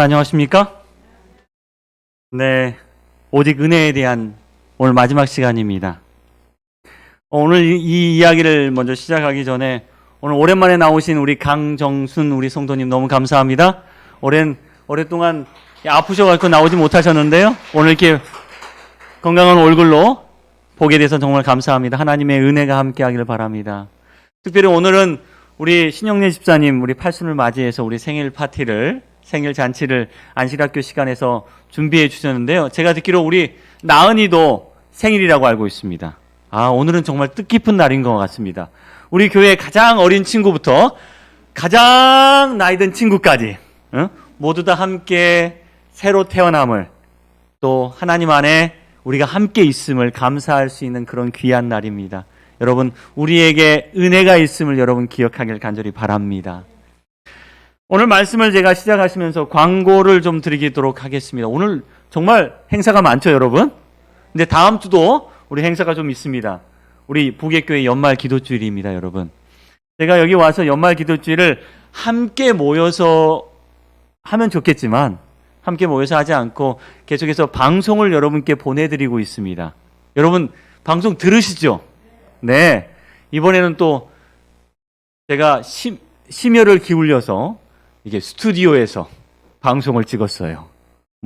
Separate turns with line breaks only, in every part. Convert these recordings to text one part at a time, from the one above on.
안녕하십니까? 네, 오직 은혜에 대한 오늘 마지막 시간입니다. 오늘 이 이야기를 먼저 시작하기 전에 오늘 오랜만에 나오신 우리 강정순 우리 성도님 너무 감사합니다. 오랫동안 아프셔가지고 나오지 못하셨는데요. 오늘 이렇게 건강한 얼굴로 보게 돼서 정말 감사합니다. 하나님의 은혜가 함께하기를 바랍니다. 특별히 오늘은 우리 신영래 집사님 우리 팔순을 맞이해서 우리 생일 잔치를 안식학교 시간에서 준비해 주셨는데요. 제가 듣기로 우리 나은이도 생일이라고 알고 있습니다. 오늘은 정말 뜻깊은 날인 것 같습니다. 우리 교회 가장 어린 친구부터 가장 나이 든 친구까지 모두 다 함께 새로 태어남을, 또 하나님 안에 우리가 함께 있음을 감사할 수 있는 그런 귀한 날입니다. 여러분, 우리에게 은혜가 있음을 여러분 기억하길 간절히 바랍니다. 오늘 말씀을 제가 시작하시면서 광고를 좀 드리도록 하겠습니다. 오늘 정말 행사가 많죠, 여러분? 근데 다음 주도 우리 행사가 좀 있습니다. 우리 부객교회 연말 기도주일입니다, 여러분. 제가 여기 와서 연말 기도주일을 함께 모여서 하면 좋겠지만 함께 모여서 하지 않고 계속해서 방송을 여러분께 보내드리고 있습니다. 여러분, 방송 들으시죠? 네. 이번에는 또 제가 심혈을 기울여서 이게 스튜디오에서 방송을 찍었어요.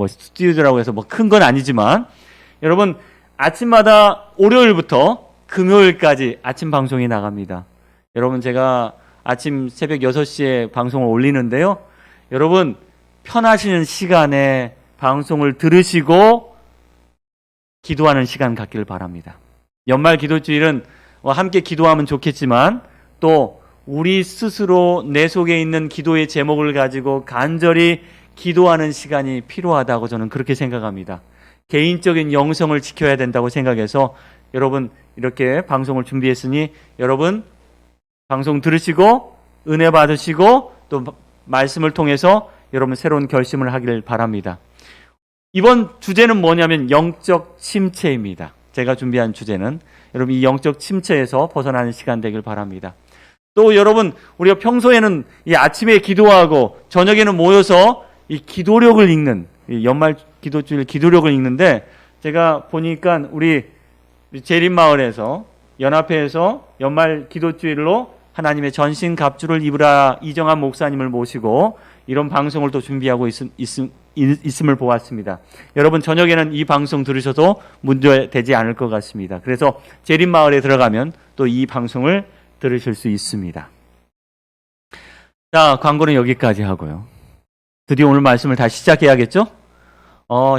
스튜디오라고 해서 큰 건 아니지만, 여러분, 아침마다 월요일부터 금요일까지 아침 방송이 나갑니다. 여러분, 제가 아침 새벽 6시에 방송을 올리는데요. 여러분, 편하시는 시간에 방송을 들으시고 기도하는 시간 갖기를 바랍니다. 연말 기도주일은 함께 기도하면 좋겠지만 또 우리 스스로 내 속에 있는 기도의 제목을 가지고 간절히 기도하는 시간이 필요하다고 저는 그렇게 생각합니다. 개인적인 영성을 지켜야 된다고 생각해서 여러분 이렇게 방송을 준비했으니 여러분 방송 들으시고 은혜 받으시고 또 말씀을 통해서 여러분 새로운 결심을 하기를 바랍니다. 이번 주제는 뭐냐면 영적 침체입니다. 제가 준비한 주제는 여러분 이 영적 침체에서 벗어나는 시간 되길 바랍니다. 또 여러분, 우리가 평소에는 이 아침에 기도하고 저녁에는 모여서 이 기도력을 읽는, 이 연말 기도주일 기도력을 읽는데, 제가 보니까 우리 재림마을에서 연합회에서 연말 기도주일로 하나님의 전신 갑주를 입으라 이정한 목사님을 모시고 이런 방송을 또 준비하고 있음을 보았습니다. 여러분, 저녁에는 이 방송 들으셔도 문제되지 않을 것 같습니다. 그래서 재림마을에 들어가면 또 이 방송을 들으실 수 있습니다. 자, 광고는 여기까지 하고요. 드디어 오늘 말씀을 다시 시작해야겠죠?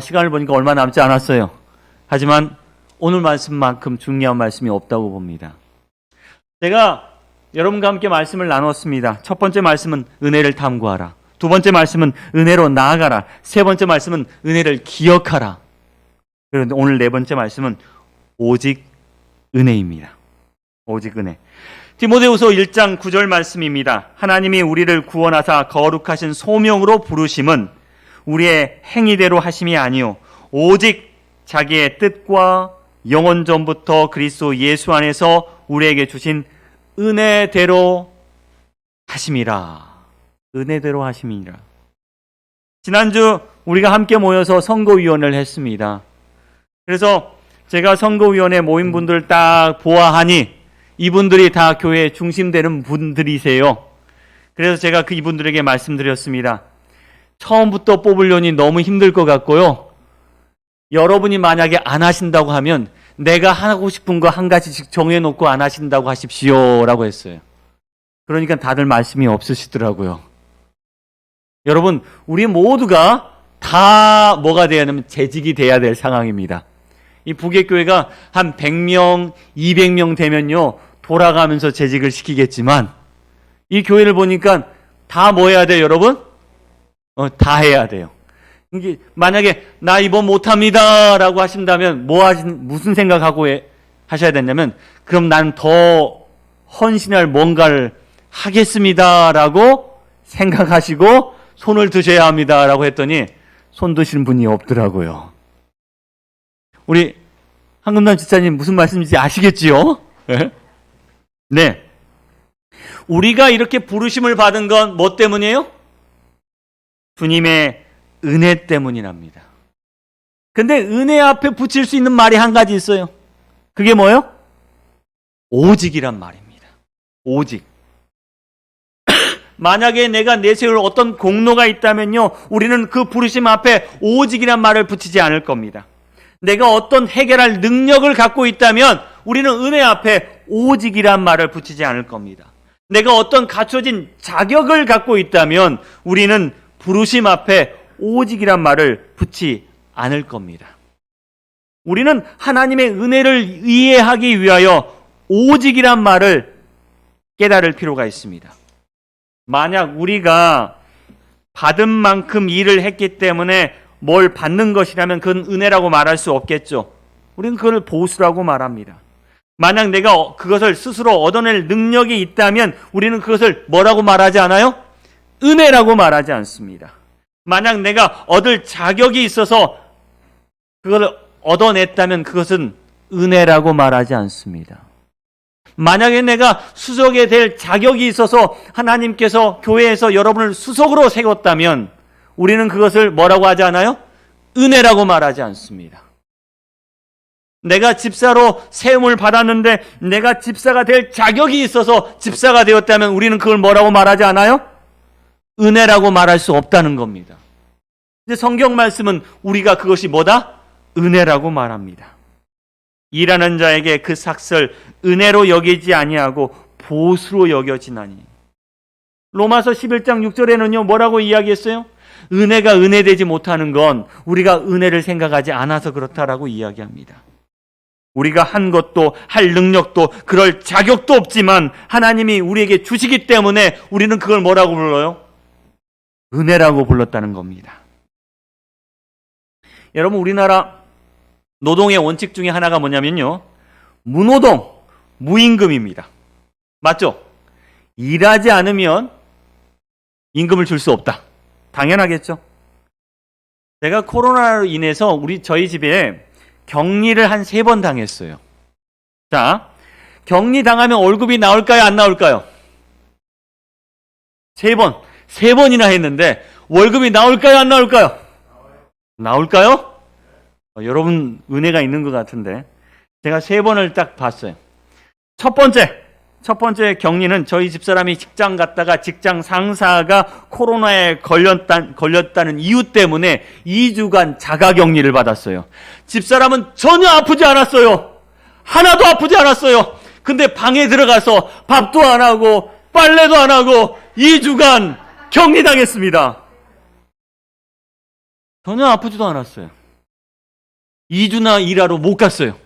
시간을 보니까 얼마 남지 않았어요. 하지만 오늘 말씀만큼 중요한 말씀이 없다고 봅니다. 제가 여러분과 함께 말씀을 나눴습니다. 첫 번째 말씀은 은혜를 탐구하라. 두 번째 말씀은 은혜로 나아가라. 세 번째 말씀은 은혜를 기억하라. 그런데 오늘 네 번째 말씀은 오직 은혜입니다. 오직 은혜. 디모데후서 1장 9절 말씀입니다. 하나님이 우리를 구원하사 거룩하신 소명으로 부르심은 우리의 행위대로 하심이 아니요 오직 자기의 뜻과 영원 전부터 그리스도 예수 안에서 우리에게 주신 은혜대로 하심이라. 은혜대로 하심이라. 지난주 우리가 함께 모여서 선거위원회를 했습니다. 그래서 제가 선거위원회 모인 분들 딱 보아하니 이분들이 다 교회의 중심되는 분들이세요. 그래서 제가 이분들에게 말씀드렸습니다. 처음부터 뽑으려니 너무 힘들 것 같고요. 여러분이 만약에 안 하신다고 하면 내가 하고 싶은 거 한 가지씩 정해놓고 안 하신다고 하십시오 라고 했어요. 그러니까 다들 말씀이 없으시더라고요. 여러분, 우리 모두가 다 뭐가 돼야 하냐면 재직이 돼야 될 상황입니다. 이 부객교회가 한 100명, 200명 되면요 돌아가면서 재직을 시키겠지만 이 교회를 보니까 다 뭐 해야 돼요, 여러분? 다 해야 돼요. 이게 만약에 나 이번 못합니다 라고 하신다면 무슨 생각하고 하셔야 되냐면 그럼 난 더 헌신할 뭔가를 하겠습니다 라고 생각하시고 손을 드셔야 합니다 라고 했더니 손 드시는 분이 없더라고요. 우리 한금남 집사님 무슨 말씀인지 아시겠지요? 네. 우리가 이렇게 부르심을 받은 건 뭐 때문이에요? 주님의 은혜 때문이랍니다. 근데 은혜 앞에 붙일 수 있는 말이 한 가지 있어요. 그게 뭐예요? 오직이란 말입니다. 오직. 만약에 내가 내세울 어떤 공로가 있다면요, 우리는 그 부르심 앞에 오직이란 말을 붙이지 않을 겁니다. 내가 어떤 해결할 능력을 갖고 있다면 우리는 은혜 앞에 오직이란 말을 붙이지 않을 겁니다. 내가 어떤 갖춰진 자격을 갖고 있다면 우리는 부르심 앞에 오직이란 말을 붙이지 않을 겁니다. 우리는 하나님의 은혜를 이해하기 위하여 오직이란 말을 깨달을 필요가 있습니다. 만약 우리가 받은 만큼 일을 했기 때문에 뭘 받는 것이라면 그건 은혜라고 말할 수 없겠죠. 우리는 그걸 보수라고 말합니다. 만약 내가 그것을 스스로 얻어낼 능력이 있다면 우리는 그것을 뭐라고 말하지 않아요? 은혜라고 말하지 않습니다. 만약 내가 얻을 자격이 있어서 그걸 얻어냈다면 그것은 은혜라고 말하지 않습니다. 만약에 내가 수석이 될 자격이 있어서 하나님께서 교회에서 여러분을 수석으로 세웠다면 우리는 그것을 뭐라고 하지 않아요? 은혜라고 말하지 않습니다. 내가 집사로 세움을 받았는데 내가 집사가 될 자격이 있어서 집사가 되었다면 우리는 그걸 뭐라고 말하지 않아요? 은혜라고 말할 수 없다는 겁니다. 이제 성경 말씀은 우리가 그것이 뭐다? 은혜라고 말합니다. 일하는 자에게 그 삭설 은혜로 여기지 아니하고 보수로 여겨지나니. 로마서 11장 6절에는요 뭐라고 이야기했어요? 은혜가 은혜되지 못하는 건 우리가 은혜를 생각하지 않아서 그렇다라고 이야기합니다. 우리가 한 것도 할 능력도 그럴 자격도 없지만 하나님이 우리에게 주시기 때문에 우리는 그걸 뭐라고 불러요? 은혜라고 불렀다는 겁니다. 여러분, 우리나라 노동의 원칙 중에 하나가 뭐냐면요, 무노동, 무임금입니다. 맞죠? 일하지 않으면 임금을 줄 수 없다. 당연하겠죠? 제가 코로나로 인해서 저희 집에 격리를 한 3번 당했어요. 자, 격리 당하면 월급이 나올까요? 안 나올까요? 3번이나 했는데 월급이 나올까요? 안 나올까요? 나올까요? 여러분 은혜가 있는 것 같은데 제가 3번을 딱 봤어요. 첫 번째 격리는 저희 집사람이 직장 갔다가 직장 상사가 코로나에 걸렸다는 이유 때문에 2주간 자가격리를 받았어요. 집사람은 전혀 아프지 않았어요. 하나도 아프지 않았어요. 근데 방에 들어가서 밥도 안 하고 빨래도 안 하고 2주간 격리당했습니다. 전혀 아프지도 않았어요. 2주나 일하러 못 갔어요.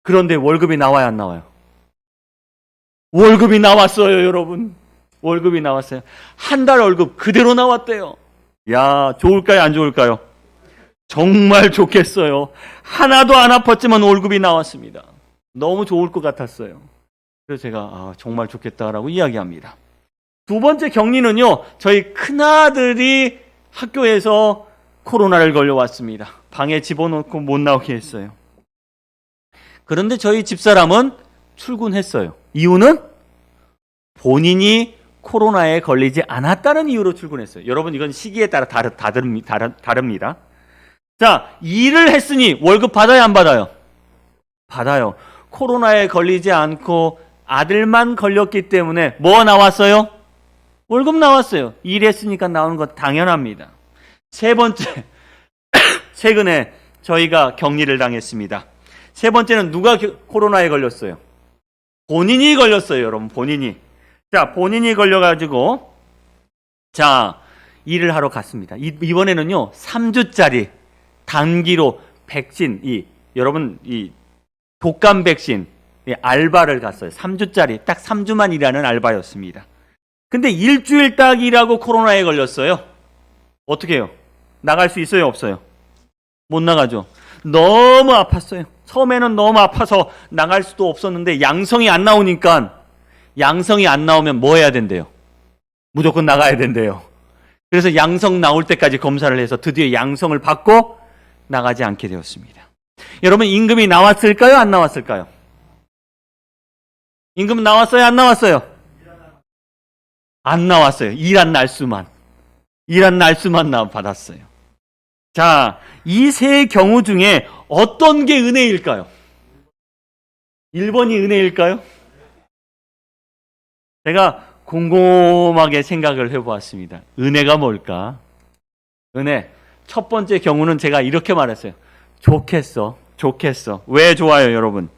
그런데 월급이 나와야 안 나와요? 월급이 나왔어요, 여러분. 월급이 나왔어요. 한 달 월급 그대로 나왔대요. 야, 좋을까요, 안 좋을까요? 정말 좋겠어요. 하나도 안 아팠지만 월급이 나왔습니다. 너무 좋을 것 같았어요. 그래서 제가 정말 좋겠다라고 이야기합니다. 두 번째 격리는요, 저희 큰아들이 학교에서 코로나를 걸려왔습니다. 방에 집어넣고 못 나오게 했어요. 그런데 저희 집사람은 출근했어요. 이유는 본인이 코로나에 걸리지 않았다는 이유로 출근했어요. 여러분, 이건 시기에 따라 다릅니다. 자, 일을 했으니 월급 받아요, 안 받아요? 받아요. 코로나에 걸리지 않고 아들만 걸렸기 때문에 뭐 나왔어요? 월급 나왔어요. 일했으니까 나오는 건 당연합니다. 세 번째, 최근에 저희가 격리를 당했습니다. 세 번째는 누가 코로나에 걸렸어요? 본인이 걸렸어요, 여러분. 본인이. 자, 본인이 걸려가지고 일을 하러 갔습니다. 이번에는요 3주짜리 단기로 백신, 여러분 독감 백신 알바를 갔어요. 3주짜리 딱 3주만 일하는 알바였습니다. 근데 일주일 딱 일하고 코로나에 걸렸어요. 어떻게 해요? 나갈 수 있어요, 없어요? 못 나가죠. 너무 아팠어요. 처음에는 너무 아파서 나갈 수도 없었는데 양성이 안 나오니까, 양성이 안 나오면 뭐 해야 된대요? 무조건 나가야 된대요. 그래서 양성 나올 때까지 검사를 해서 드디어 양성을 받고 나가지 않게 되었습니다. 여러분, 임금이 나왔을까요? 안 나왔을까요? 임금 나왔어요? 안 나왔어요? 안 나왔어요. 일한 날수만 받았어요. 자, 이 세 경우 중에 어떤 게 은혜일까요? 1번이 은혜일까요? 제가 곰곰하게 생각을 해보았습니다. 은혜가 뭘까? 은혜. 첫 번째 경우는 제가 이렇게 말했어요. 좋겠어. 좋겠어. 왜 좋아요, 여러분?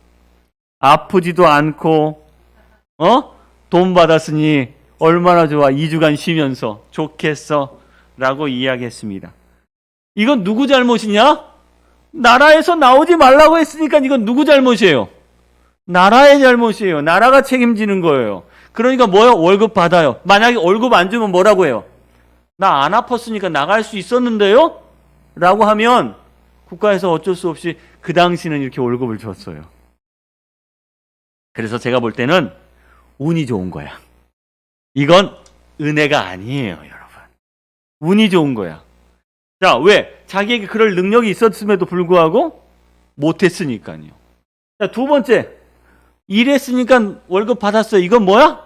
아프지도 않고, 돈 받았으니 얼마나 좋아. 2주간 쉬면서. 좋겠어. 라고 이야기했습니다. 이건 누구 잘못이냐? 나라에서 나오지 말라고 했으니까 이건 누구 잘못이에요? 나라의 잘못이에요. 나라가 책임지는 거예요. 그러니까 뭐요? 월급 받아요. 만약에 월급 안 주면 뭐라고 해요? 나 안 아팠으니까 나갈 수 있었는데요? 라고 하면 국가에서 어쩔 수 없이 그 당시는 이렇게 월급을 줬어요. 그래서 제가 볼 때는 운이 좋은 거야. 이건 은혜가 아니에요, 여러분. 운이 좋은 거야. 자, 왜? 자기에게 그럴 능력이 있었음에도 불구하고 못했으니까요. 자, 두 번째. 일했으니까 월급 받았어요. 이건 뭐야?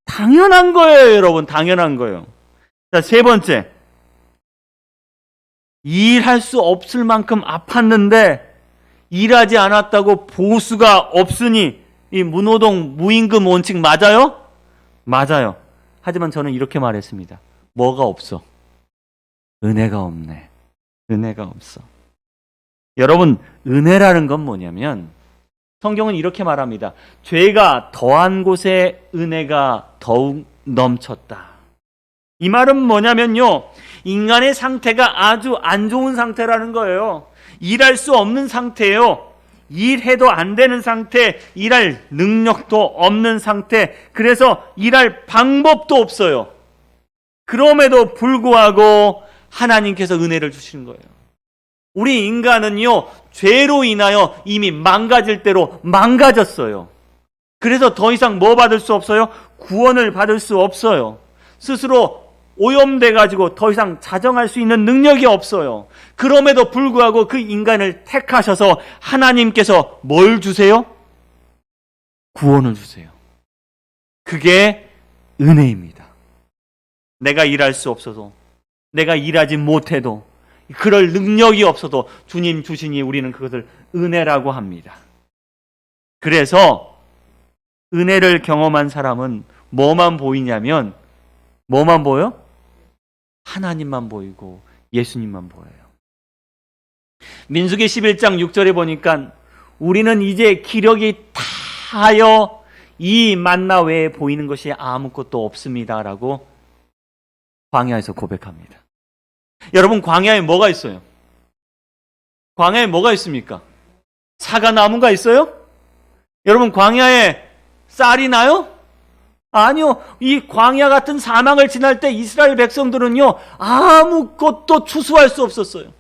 당연한 거예요, 여러분. 당연한 거예요. 자, 세 번째. 일할 수 없을 만큼 아팠는데 일하지 않았다고 보수가 없으니 이 무노동, 무임금 원칙 맞아요? 맞아요. 하지만 저는 이렇게 말했습니다. 뭐가 없어? 은혜가 없네. 은혜가 없어. 여러분, 은혜라는 건 뭐냐면 성경은 이렇게 말합니다. 죄가 더한 곳에 은혜가 더욱 넘쳤다. 이 말은 뭐냐면요. 인간의 상태가 아주 안 좋은 상태라는 거예요. 일할 수 없는 상태예요. 일해도 안 되는 상태, 일할 능력도 없는 상태, 그래서 일할 방법도 없어요. 그럼에도 불구하고 하나님께서 은혜를 주시는 거예요. 우리 인간은요, 죄로 인하여 이미 망가질 대로 망가졌어요. 그래서 더 이상 뭐 받을 수 없어요? 구원을 받을 수 없어요. 스스로 오염돼가지고 더 이상 자정할 수 있는 능력이 없어요. 그럼에도 불구하고 그 인간을 택하셔서 하나님께서 뭘 주세요? 구원을 주세요. 그게 은혜입니다. 내가 일할 수 없어도, 내가 일하지 못해도, 그럴 능력이 없어도 주님 주시니 우리는 그것을 은혜라고 합니다. 그래서 은혜를 경험한 사람은 뭐만 보이냐면 뭐만 보여? 하나님만 보이고 예수님만 보여요. 민수기 11장 6절에 보니까 우리는 이제 기력이 다하여 이 만나 외에 보이는 것이 아무것도 없습니다라고 광야에서 고백합니다. 여러분, 광야에 뭐가 있어요? 광야에 뭐가 있습니까? 사과나무가 있어요? 여러분, 광야에 쌀이 나요? 아니요. 이 광야 같은 사막을 지날 때 이스라엘 백성들은요, 아무것도 추수할 수 없었어요.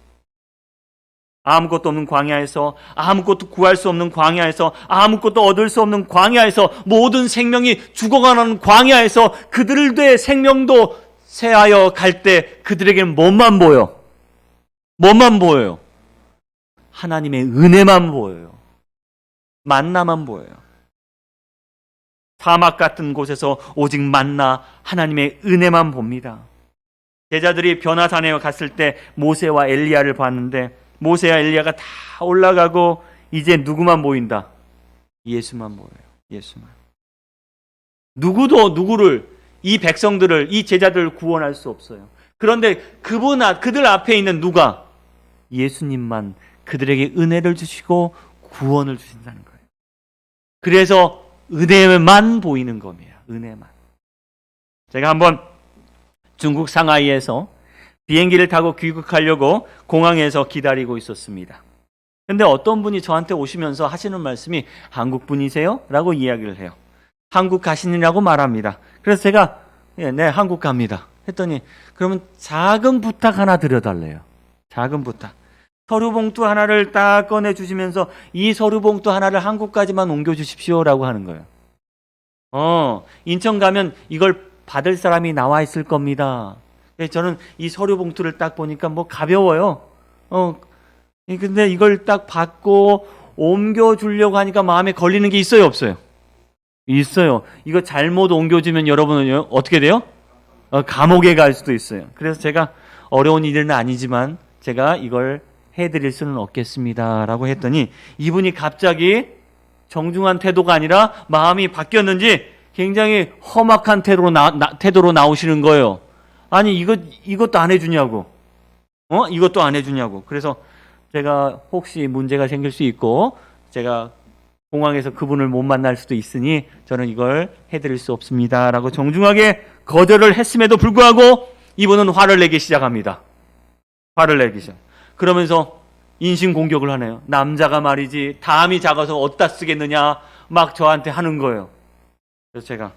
아무것도 없는 광야에서, 아무것도 구할 수 없는 광야에서, 아무것도 얻을 수 없는 광야에서, 모든 생명이 죽어가는 광야에서 그들의 생명도 쇠하여 갈 때 그들에게는 뭐만 보여? 뭐만 보여요? 하나님의 은혜만 보여요. 만나만 보여요. 사막 같은 곳에서 오직 만나 하나님의 은혜만 봅니다. 제자들이 변화산에 갔을 때 모세와 엘리야를 봤는데 모세와 엘리야가 다 올라가고 이제 누구만 보인다? 예수만 보여요. 예수만. 누구도 누구를, 이 백성들을, 이 제자들을 구원할 수 없어요. 그런데 그들 앞에 있는 누가? 예수님만 그들에게 은혜를 주시고 구원을 주신다는 거예요. 그래서 은혜만 보이는 겁니다. 은혜만. 제가 한번 중국 상하이에서 비행기를 타고 귀국하려고 공항에서 기다리고 있었습니다. 근데 어떤 분이 저한테 오시면서 하시는 말씀이 한국 분이세요? 라고 이야기를 해요. 한국 가시느냐고 말합니다. 그래서 제가 네, 한국 갑니다 했더니 그러면 작은 부탁 하나 드려달래요. 작은 부탁. 서류 봉투 하나를 딱 꺼내주시면서 이 서류 봉투 하나를 한국까지만 옮겨주십시오라고 하는 거예요. 인천 가면 이걸 받을 사람이 나와 있을 겁니다. 저는 이 서류 봉투를 딱 보니까 뭐 가벼워요. 근데 이걸 딱 받고 옮겨주려고 하니까 마음에 걸리는 게 있어요, 없어요? 있어요. 이거 잘못 옮겨주면 여러분은 어떻게 돼요? 감옥에 갈 수도 있어요. 그래서 제가 어려운 일은 아니지만 제가 이걸 해드릴 수는 없겠습니다 라고 했더니 이분이 갑자기 정중한 태도가 아니라 마음이 바뀌었는지 굉장히 험악한 태도로 나오시는 거예요. 아니 이것도 안 해주냐고, 이것도 안 해주냐고. 그래서 제가 혹시 문제가 생길 수 있고 제가 공항에서 그분을 못 만날 수도 있으니 저는 이걸 해드릴 수 없습니다 라고 정중하게 거절을 했음에도 불구하고 이분은 화를 내기 시작합니다. 화를 내기 시작. 그러면서 인신공격을 하네요. 남자가 말이지 담이 작아서 어디다 쓰겠느냐 막 저한테 하는 거예요. 그래서 제가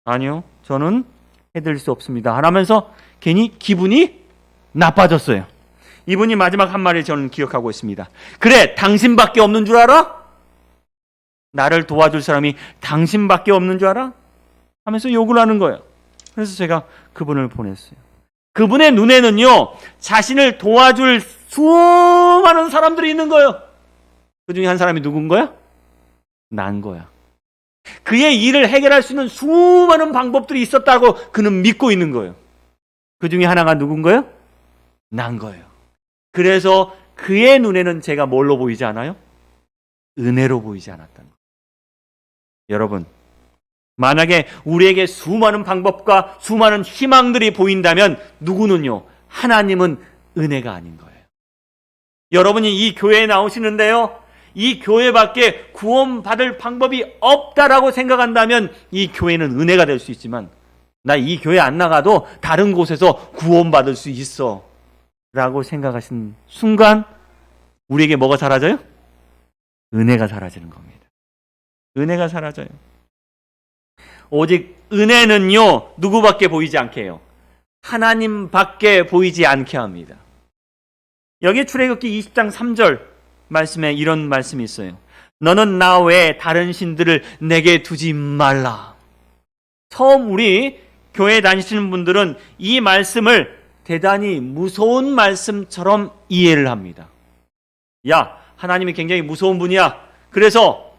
아니요, 저는 해드릴 수 없습니다 하면서 괜히 기분이 나빠졌어요. 이분이 마지막 한 말을 저는 기억하고 있습니다. 그래, 당신밖에 없는 줄 알아? 나를 도와줄 사람이 당신밖에 없는 줄 알아? 하면서 욕을 하는 거예요. 그래서 제가 그분을 보냈어요. 그분의 눈에는요, 자신을 도와줄 수많은 사람들이 있는 거예요. 그 중에 한 사람이 누군 거야? 난 거야. 그의 일을 해결할 수 있는 수많은 방법들이 있었다고 그는 믿고 있는 거예요. 그 중에 하나가 누군 거예요? 난 거예요. 그래서 그의 눈에는 제가 뭘로 보이지 않아요? 은혜로 보이지 않았다는 거예요. 여러분, 만약에 우리에게 수많은 방법과 수많은 희망들이 보인다면 누구는요? 하나님은 은혜가 아닌 거예요. 여러분이 이 교회에 나오시는데요, 이 교회밖에 구원받을 방법이 없다라고 생각한다면 이 교회는 은혜가 될 수 있지만, 나 이 교회 안 나가도 다른 곳에서 구원받을 수 있어 라고 생각하신 순간 우리에게 뭐가 사라져요? 은혜가 사라지는 겁니다. 은혜가 사라져요. 오직 은혜는요, 누구밖에 보이지 않게 해요? 하나님밖에 보이지 않게 합니다. 여기 출애굽기 20장 3절 말씀에 이런 말씀이 있어요. 너는 나 외에 다른 신들을 내게 두지 말라. 처음 우리 교회 다니시는 분들은 이 말씀을 대단히 무서운 말씀처럼 이해를 합니다. 야, 하나님이 굉장히 무서운 분이야. 그래서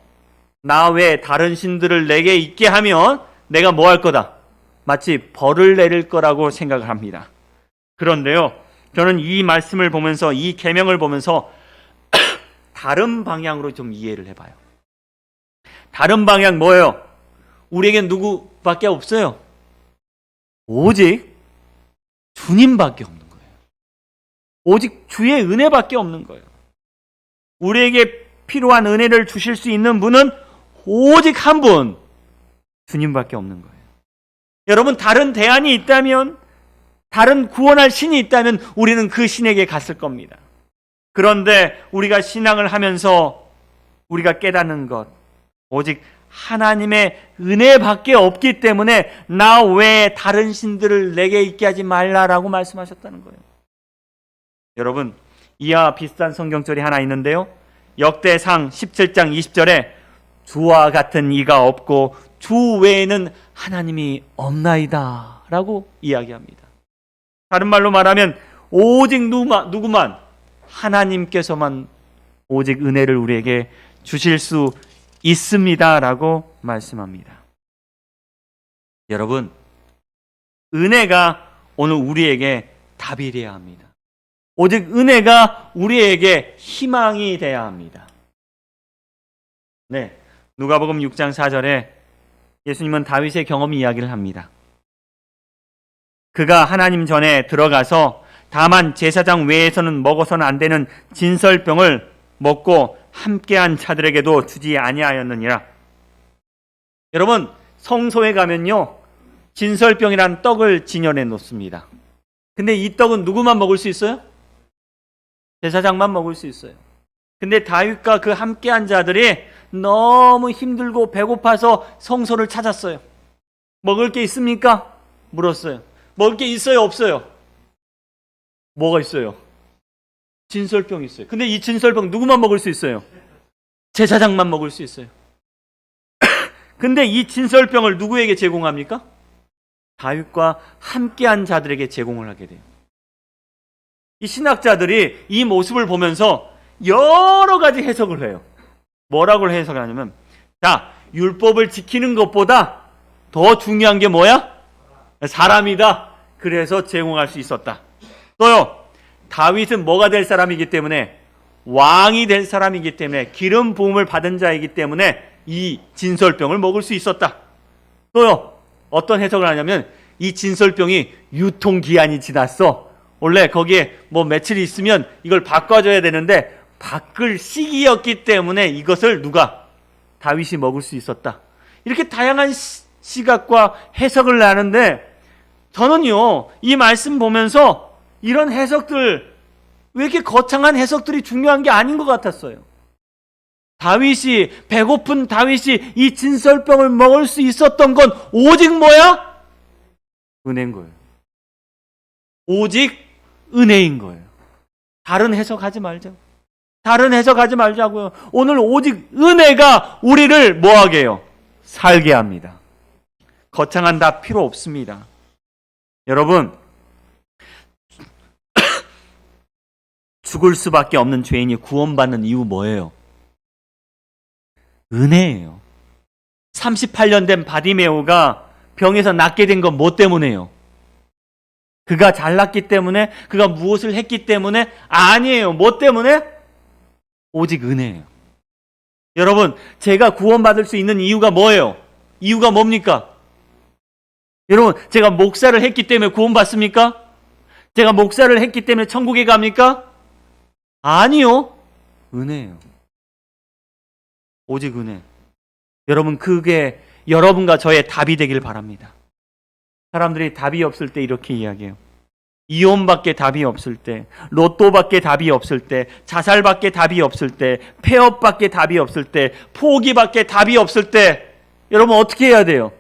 나 외에 다른 신들을 내게 있게 하면 내가 뭐 할 거다? 마치 벌을 내릴 거라고 생각을 합니다. 그런데요, 저는 이 말씀을 보면서, 이 계명을 보면서 다른 방향으로 좀 이해를 해봐요. 다른 방향 뭐예요? 우리에겐 누구밖에 없어요. 오직 주님밖에 없는 거예요. 오직 주의 은혜밖에 없는 거예요. 우리에게 필요한 은혜를 주실 수 있는 분은 오직 한 분, 주님밖에 없는 거예요. 여러분, 다른 대안이 있다면, 다른 구원할 신이 있다면 우리는 그 신에게 갔을 겁니다. 그런데 우리가 신앙을 하면서 우리가 깨닫는 것, 오직 하나님의 은혜밖에 없기 때문에 나 외에 다른 신들을 내게 있게 하지 말라라고 말씀하셨다는 거예요. 여러분, 이와 비슷한 성경절이 하나 있는데요, 역대상 17장 20절에 주와 같은 이가 없고 주 외에는 하나님이 없나이다 라고 이야기합니다. 다른 말로 말하면 오직 누구만, 하나님께서만 오직 은혜를 우리에게 주실 수 있습니다 라고 말씀합니다. 여러분, 은혜가 오늘 우리에게 답이 되어야 합니다. 오직 은혜가 우리에게 희망이 되어야 합니다. 네, 누가복음 6장 4절에 예수님은 다윗의 경험 이야기를 합니다. 그가 하나님 전에 들어가서 다만 제사장 외에서는 먹어서는 안 되는 진설병을 먹고 함께한 자들에게도 주지 아니하였느니라. 여러분, 성소에 가면요, 진설병이란 떡을 진열해 놓습니다. 근데 이 떡은 누구만 먹을 수 있어요? 제사장만 먹을 수 있어요. 근데 다윗과 그 함께한 자들이 너무 힘들고 배고파서 성소를 찾았어요. 먹을 게 있습니까? 물었어요. 먹을 게 있어요, 없어요? 뭐가 있어요? 진설병이 있어요. 근데 이 진설병 누구만 먹을 수 있어요? 제사장만 먹을 수 있어요. 근데 이 진설병을 누구에게 제공합니까? 다윗과 함께한 자들에게 제공을 하게 돼요. 이 신학자들이 이 모습을 보면서 여러 가지 해석을 해요. 뭐라고 해석하냐면, 자, 율법을 지키는 것보다 더 중요한 게 뭐야? 사람이다. 그래서 제공할 수 있었다. 또요, 다윗은 뭐가 될 사람이기 때문에? 왕이 될 사람이기 때문에, 기름 부음을 받은 자이기 때문에 이 진설병을 먹을 수 있었다. 또요, 어떤 해석을 하냐면 이 진설병이 유통기한이 지났어. 원래 거기에 뭐 며칠이 있으면 이걸 바꿔줘야 되는데 바꿀 시기였기 때문에 이것을 누가? 다윗이 먹을 수 있었다. 이렇게 다양한 시각과 해석을 하는데, 저는요 이 말씀 보면서 이런 해석들, 왜 이렇게 거창한 해석들이 중요한 게 아닌 것 같았어요. 다윗이, 배고픈 다윗이 이 진설병을 먹을 수 있었던 건 오직 뭐야? 은혜인 거예요. 오직 은혜인 거예요. 다른 해석하지 말자고. 다른 해석하지 말자고요. 오늘 오직 은혜가 우리를 뭐하게 해요? 살게 합니다. 거창한 답 필요 없습니다. 여러분, 죽을 수밖에 없는 죄인이 구원받는 이유 뭐예요? 은혜예요. 38년 된 바디메오가 병에서 낫게 된 건 뭐 때문에요? 그가 잘났기 때문에? 그가 무엇을 했기 때문에? 아니에요. 뭐 때문에? 오직 은혜예요. 여러분, 제가 구원받을 수 있는 이유가 뭐예요? 이유가 뭡니까? 여러분, 제가 목사를 했기 때문에 구원받습니까? 제가 목사를 했기 때문에 천국에 갑니까? 아니요. 은혜예요. 오직 은혜. 여러분, 그게 여러분과 저의 답이 되길 바랍니다. 사람들이 답이 없을 때 이렇게 이야기해요. 이혼밖에 답이 없을 때, 로또밖에 답이 없을 때, 자살밖에 답이 없을 때, 폐업밖에 답이 없을 때, 포기밖에 답이 없을 때, 여러분 어떻게 해야 돼요?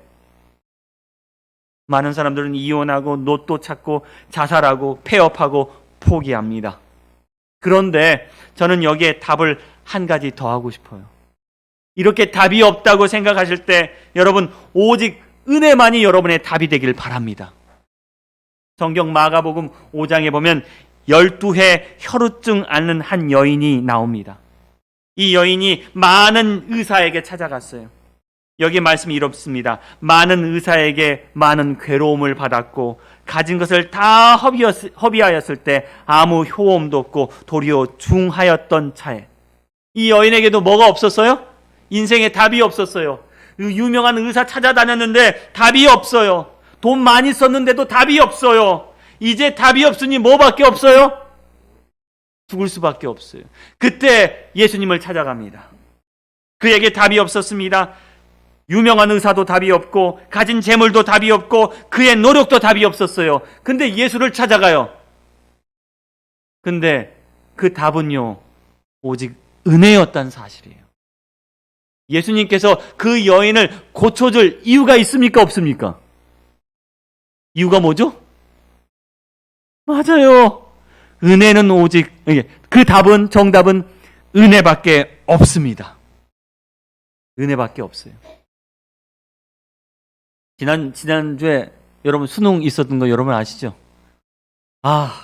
많은 사람들은 이혼하고 로또 찾고 자살하고 폐업하고 포기합니다. 그런데 저는 여기에 답을 한 가지 더 하고 싶어요. 이렇게 답이 없다고 생각하실 때 여러분, 오직 은혜만이 여러분의 답이 되길 바랍니다. 성경 마가복음 5장에 보면 12해 혈우증 앓는 한 여인이 나옵니다. 이 여인이 많은 의사에게 찾아갔어요. 여기 말씀이 이렇습니다. 많은 의사에게 많은 괴로움을 받았고 가진 것을 다 허비하였을 때 아무 효험도 없고 도리어 중하였던 차에, 이 여인에게도 뭐가 없었어요? 인생에 답이 없었어요. 유명한 의사 찾아다녔는데 답이 없어요. 돈 많이 썼는데도 답이 없어요. 이제 답이 없으니 뭐밖에 없어요? 죽을 수밖에 없어요. 그때 예수님을 찾아갑니다. 그에게 답이 없었습니다. 유명한 의사도 답이 없고 가진 재물도 답이 없고 그의 노력도 답이 없었어요. 근데 예수를 찾아가요. 근데 그 답은요, 오직 은혜였다는 사실이에요. 예수님께서 그 여인을 고쳐줄 이유가 있습니까? 없습니까? 이유가 뭐죠? 맞아요. 은혜는 오직, 그 답은, 정답은 은혜밖에 없습니다. 은혜밖에 없어요. 지난주에 여러분 수능 있었던 거 여러분 아시죠?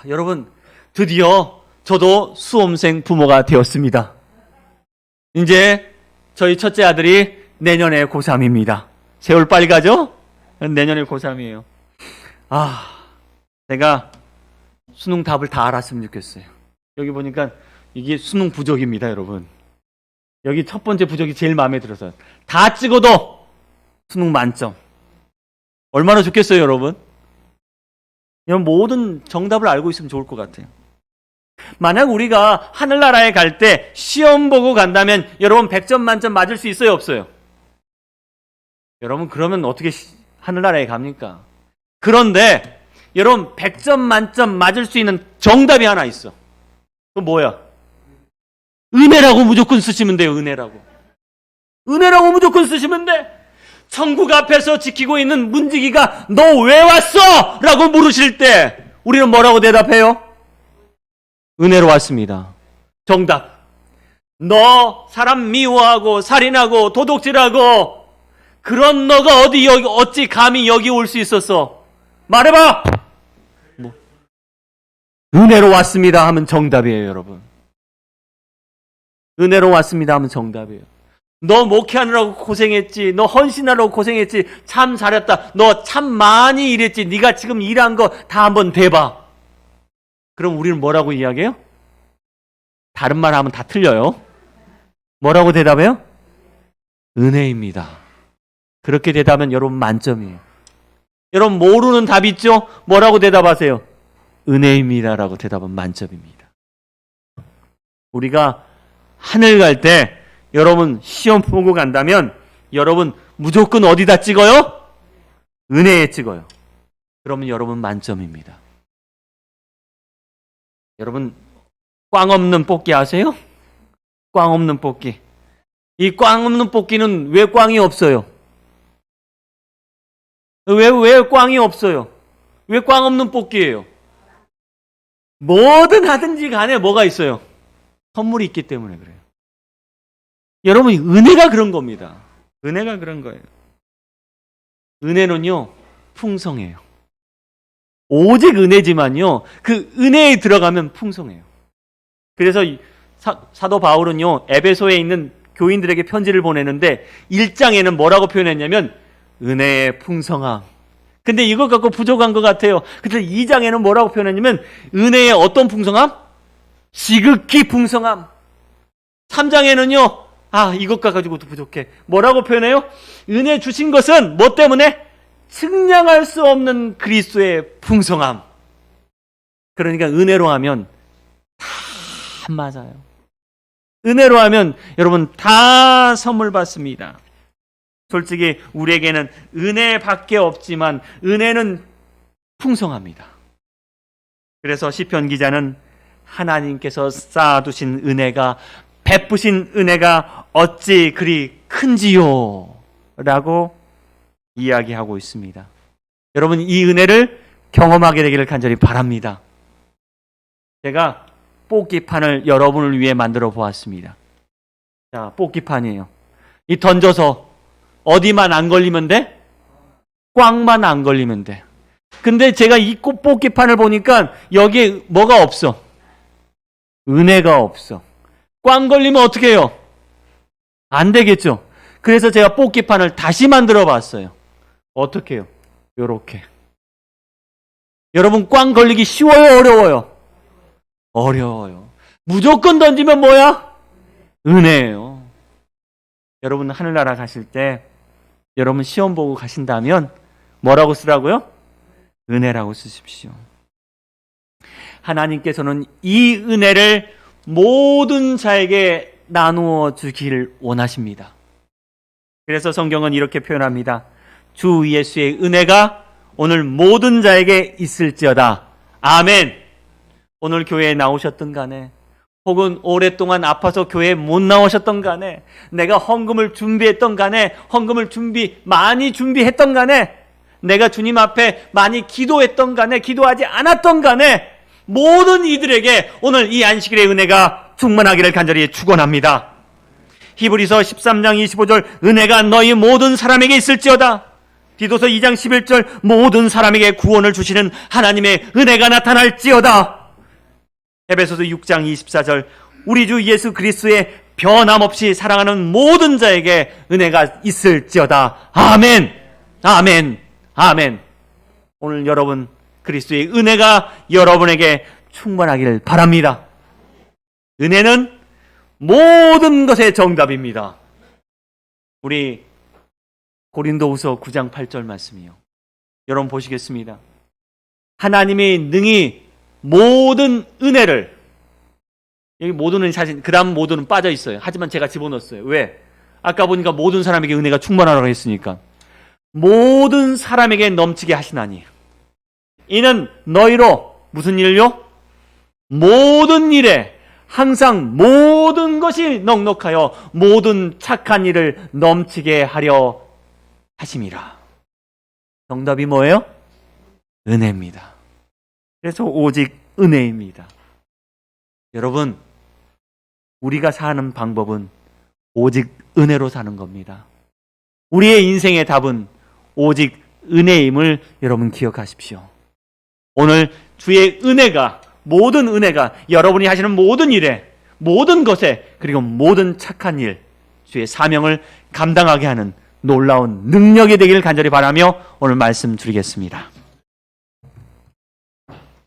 여러분, 드디어 저도 수험생 부모가 되었습니다. 이제 저희 첫째 아들이 내년에 고3입니다. 세월 빨리 가죠? 내년에 고3이에요. 내가 수능 답을 다 알았으면 좋겠어요. 여기 보니까 이게 수능 부족입니다, 여러분. 여기 첫 번째 부족이 제일 마음에 들어서 다 찍어도 수능 만점. 얼마나 좋겠어요, 여러분? 이런 모든 정답을 알고 있으면 좋을 것 같아요. 만약 우리가 하늘나라에 갈 때 시험 보고 간다면 여러분 100점 만점 맞을 수 있어요, 없어요? 여러분, 그러면 어떻게 하늘나라에 갑니까? 그런데 여러분 100점 만점 맞을 수 있는 정답이 하나 있어. 그건 뭐야? 은혜라고 무조건 쓰시면 돼요. 은혜라고 무조건 쓰시면 돼. 천국 앞에서 지키고 있는 문지기가 너 왜 왔어? 라고 물으실 때 우리는 뭐라고 대답해요? 은혜로 왔습니다. 정답. 너 사람 미워하고 살인하고 도둑질하고 그런 너가 어찌 감히 여기 올 수 있었어? 말해봐. 은혜로 왔습니다 하면 정답이에요, 여러분. 은혜로 왔습니다 하면 정답이에요. 너 목회하느라고 고생했지. 너 헌신하려고 고생했지. 참 잘했다. 너 참 많이 일했지. 네가 지금 일한 거 다 한번 대봐. 그럼 우리는 뭐라고 이야기해요? 다른 말 하면 다 틀려요. 뭐라고 대답해요? 은혜입니다. 그렇게 대답하면 여러분 만점이에요. 여러분 모르는 답 있죠? 뭐라고 대답하세요? 은혜입니다라고 대답하면 만점입니다. 우리가 하늘 갈 때 여러분 시험 보고 간다면 여러분 무조건 어디다 찍어요? 은혜에 찍어요. 그러면 여러분 만점입니다. 여러분 꽝 없는 뽑기 아세요? 꽝 없는 뽑기. 이 꽝 없는 뽑기는 왜 꽝이 없어요? 왜 꽝이 없어요? 왜 꽝 없는 뽑기예요? 뭐든 하든지 간에 뭐가 있어요? 선물이 있기 때문에 그래요. 여러분 은혜가 그런 겁니다. 은혜가 그런 거예요. 은혜는요 풍성해요. 오직 은혜지만요 그 은혜에 들어가면 풍성해요. 그래서 사도 바울은요 에베소에 있는 교인들에게 편지를 보내는데 1장에는 뭐라고 표현했냐면 은혜의 풍성함. 근데 이거 갖고 부족한 것 같아요. 그래서 2장에는 뭐라고 표현했냐면 은혜의 어떤 풍성함? 지극히 풍성함. 3장에는요 이것 가지고도 부족해. 뭐라고 표현해요? 은혜 주신 것은 뭐 때문에? 측량할 수 없는 그리스도의 풍성함. 그러니까 은혜로 하면 다 맞아요. 은혜로 하면 여러분 다 선물 받습니다. 솔직히 우리에게는 은혜밖에 없지만 은혜는 풍성합니다. 그래서 시편 기자는 하나님께서 쌓아두신 은혜가 베푸신 은혜가 어찌 그리 큰지요 라고 이야기하고 있습니다. 여러분 이 은혜를 경험하게 되기를 간절히 바랍니다. 제가 뽑기판을 여러분을 위해 만들어 보았습니다. 자, 뽑기판이에요. 이 던져서 어디만 안 걸리면 돼? 꽝만 안 걸리면 돼. 근데 제가 이 뽑기판을 보니까 여기에 뭐가 없어? 은혜가 없어. 꽝 걸리면 어떻게 해요? 안 되겠죠. 그래서 제가 뽑기판을 다시 만들어 봤어요. 어떻게 해요? 요렇게. 여러분 꽝 걸리기 쉬워요? 어려워요? 어려워요. 무조건 던지면 뭐야? 은혜예요. 여러분 하늘나라 가실 때 여러분 시험 보고 가신다면 뭐라고 쓰라고요? 은혜라고 쓰십시오. 하나님께서는 이 은혜를 모든 자에게 나누어 주기를 원하십니다. 그래서 성경은 이렇게 표현합니다. 주 예수의 은혜가 오늘 모든 자에게 있을지어다. 아멘. 오늘 교회에 나오셨던 간에 혹은 오랫동안 아파서 교회에 못 나오셨던 간에 내가 헌금을 준비했던 간에 헌금을 많이 준비했던 간에 내가 주님 앞에 많이 기도했던 간에 기도하지 않았던 간에 모든 이들에게 오늘 이 안식일의 은혜가 충만하기를 간절히 축원합니다. 히브리서 13장 25절 은혜가 너희 모든 사람에게 있을지어다. 디도서 2장 11절 모든 사람에게 구원을 주시는 하나님의 은혜가 나타날지어다. 에베소서 6장 24절 우리 주 예수 그리스도의 변함없이 사랑하는 모든 자에게 은혜가 있을지어다. 아멘. 아멘. 아멘. 오늘 여러분 그리스도의 은혜가 여러분에게 충만하기를 바랍니다. 은혜는 모든 것의 정답입니다. 우리 고린도후서 9장 8절 말씀이요. 여러분 보시겠습니다. 하나님이 능히 모든 은혜를, 여기 모든은 사실 그 다음 모든은 빠져 있어요. 하지만 제가 집어넣었어요. 왜? 아까 보니까 모든 사람에게 은혜가 충만하라고 했으니까. 모든 사람에게 넘치게 하시나니 이는 너희로 무슨 일요? 모든 일에 항상 모든 것이 넉넉하여 모든 착한 일을 넘치게 하려 하심이라. 정답이 뭐예요? 은혜입니다. 그래서 오직 은혜입니다. 여러분, 우리가 사는 방법은 오직 은혜로 사는 겁니다. 우리의 인생의 답은 오직 은혜임을 여러분 기억하십시오. 오늘 주의 은혜가, 모든 은혜가 여러분이 하시는 모든 일에, 모든 것에, 그리고 모든 착한 일, 주의 사명을 감당하게 하는 놀라운 능력이 되기를 간절히 바라며 오늘 말씀 드리겠습니다.